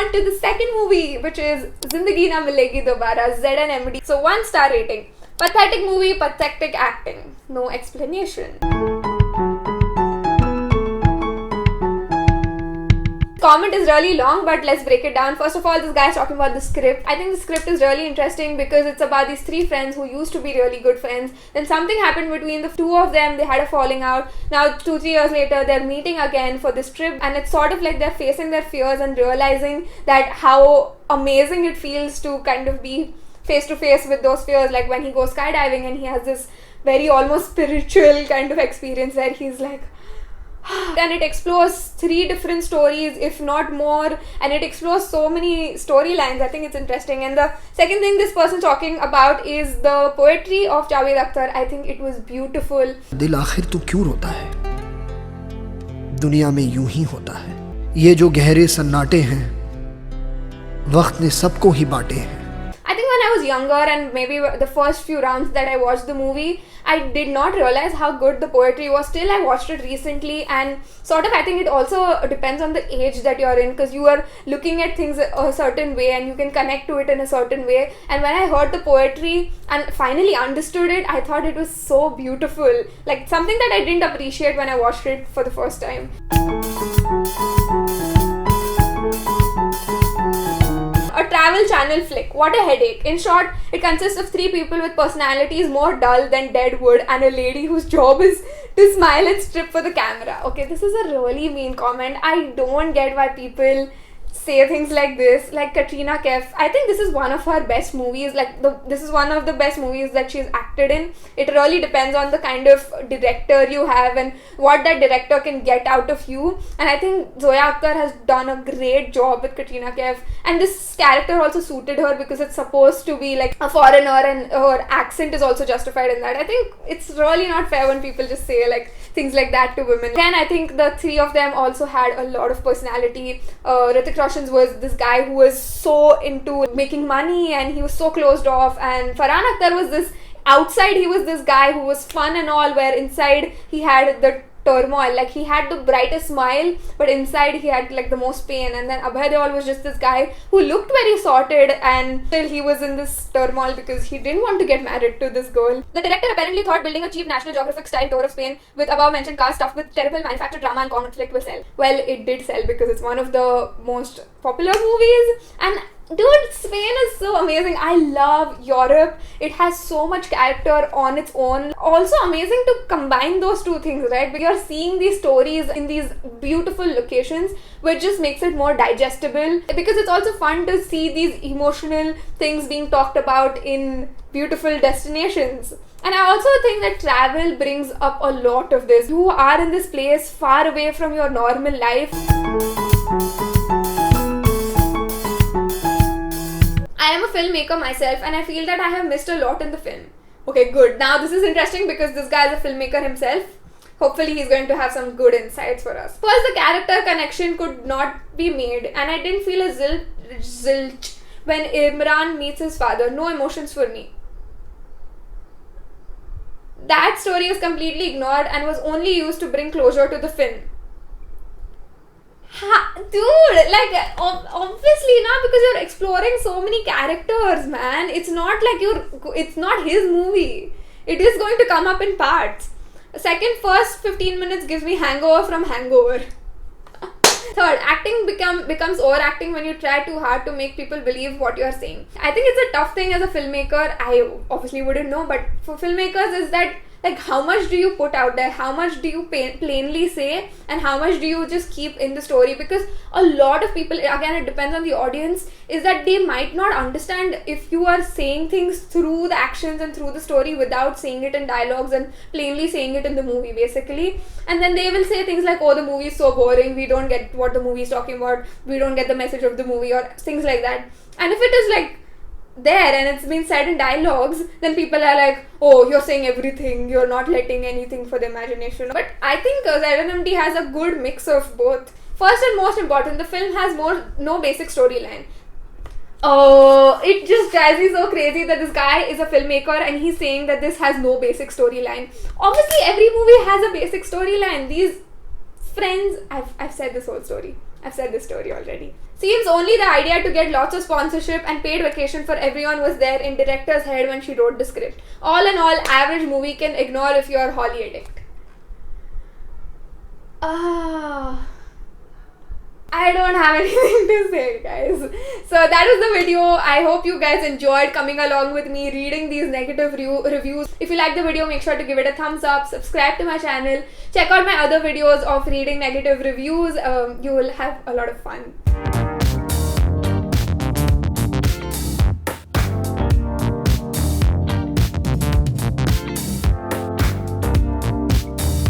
on to the second movie, which is Zindagi Na Milegi Dobara, ZNMD. So 1-star rating. Pathetic movie, pathetic acting. No explanation. Comment is really long, but let's break it down. First of all, this guy is talking about the script. I think the script is really interesting because it's about these three friends who used to be really good friends. Then something happened between the two of them. They had a falling out. Now 2-3 years later, they're meeting again for this trip, and it's sort of like they're facing their fears and realizing that how amazing it feels to kind of be face to face with those fears. Like when he goes skydiving and he has this very almost spiritual kind of experience where he's like, and it explores 3 different stories, if not more, and it explores so many storylines. I think it's interesting. And the second thing this person talking about is the poetry of Javed Akhtar. I think it was beautiful. दिल आखिर तू क्यों रोता है? दुनिया में यूं ही होता है. ये जो गहरे सन्नाटे हैं, वक्त ने सबको ही बांटे हैं. I think when I was younger and maybe the first few rounds that I watched the movie, I did not realize how good the poetry was. Still, I watched it recently, and sort of I think it also depends on the age that you're in, because you are looking at things a certain way and you can connect to it in a certain way. And when I heard the poetry and finally understood it, I thought it was so beautiful. Like something that I didn't appreciate when I watched it for the first time. A travel channel flick. What a headache. In short, it consists of 3 people with personalities more dull than dead wood and a lady whose job is to smile and strip for the camera. Okay, this is a really mean comment. I don't get why people say things like this. Like Katrina Kaif, I think this is one of her best movies. This is one of the best movies that she's acted in. It really depends on the kind of director you have and what that director can get out of you. And I think Zoya Akhtar has done a great job with Katrina Kaif. And this character also suited her because it's supposed to be like a foreigner and her accent is also justified in that. I think it's really not fair when people just say like things like that to women. Again, I think the 3 of them also had a lot of personality. Hrithik Roshan's was this guy who was so into making money and he was so closed off, and Farhan Akhtar was this outside, he was this guy who was fun and all, where inside he had the turmoil. Like he had the brightest smile, but inside he had like the most pain. And then Abhay Deol was just this guy who looked very sorted, and still he was in this turmoil because he didn't want to get married to this girl. The director apparently thought building a cheap National Geographic style tour of Spain with above mentioned cast stuffed with terrible manufactured drama and conflict will sell. Well, it did sell because it's one of the most popular movies. And dude, Spain is so amazing. I love Europe. It has so much character on its own. Also amazing to combine those 2 things, right? But you're seeing these stories in these beautiful locations, which just makes it more digestible. Because it's also fun to see these emotional things being talked about in beautiful destinations. And I also think that travel brings up a lot of this. You are in this place far away from your normal life. I am a filmmaker myself and I feel that I have missed a lot in the film. Okay, good. Now this is interesting because this guy is a filmmaker himself. Hopefully he's going to have some good insights for us. First, the character connection could not be made, and I didn't feel a zilch when Imran meets his father. No emotions for me. That story was completely ignored and was only used to bring closure to the film. Dude, like obviously not, because you're exploring so many characters, man. It's not like it's not his movie. It is going to come up in parts. First 15 minutes gives me hangover from Hangover. Third, acting becomes overacting when you try too hard to make people believe what you're saying. I think it's a tough thing as a filmmaker. I obviously wouldn't know, but for filmmakers is that like how much do you put out there, how much do you plainly say, and how much do you just keep in the story? Because a lot of people, again it depends on the audience, is that they might not understand if you are saying things through the actions and through the story without saying it in dialogues and plainly saying it in the movie basically. And then they will say things like, oh, the movie is so boring, we don't get what the movie is talking about, we don't get the message of the movie, or things like that. And if it is like there and it's been said in dialogues, then people are like, oh, you're saying everything, you're not letting anything for the imagination. But I think ZNMD has a good mix of both. First and most important, the film has no basic storyline. Oh, it just drives me so crazy that this guy is a filmmaker and he's saying that this has no basic storyline. Obviously every movie has a basic storyline. These friends, I've said this whole story. I've said this story already. Seems only the idea to get lots of sponsorship and paid vacation for everyone was there in director's head when she wrote the script. All in all, average movie can ignore if you're Holly addict. I don't have anything to say, guys. So that was the video. I hope you guys enjoyed coming along with me reading these negative reviews. If you like the video, make sure to give it a thumbs up, subscribe to my channel, check out my other videos of reading negative reviews. You will have a lot of fun.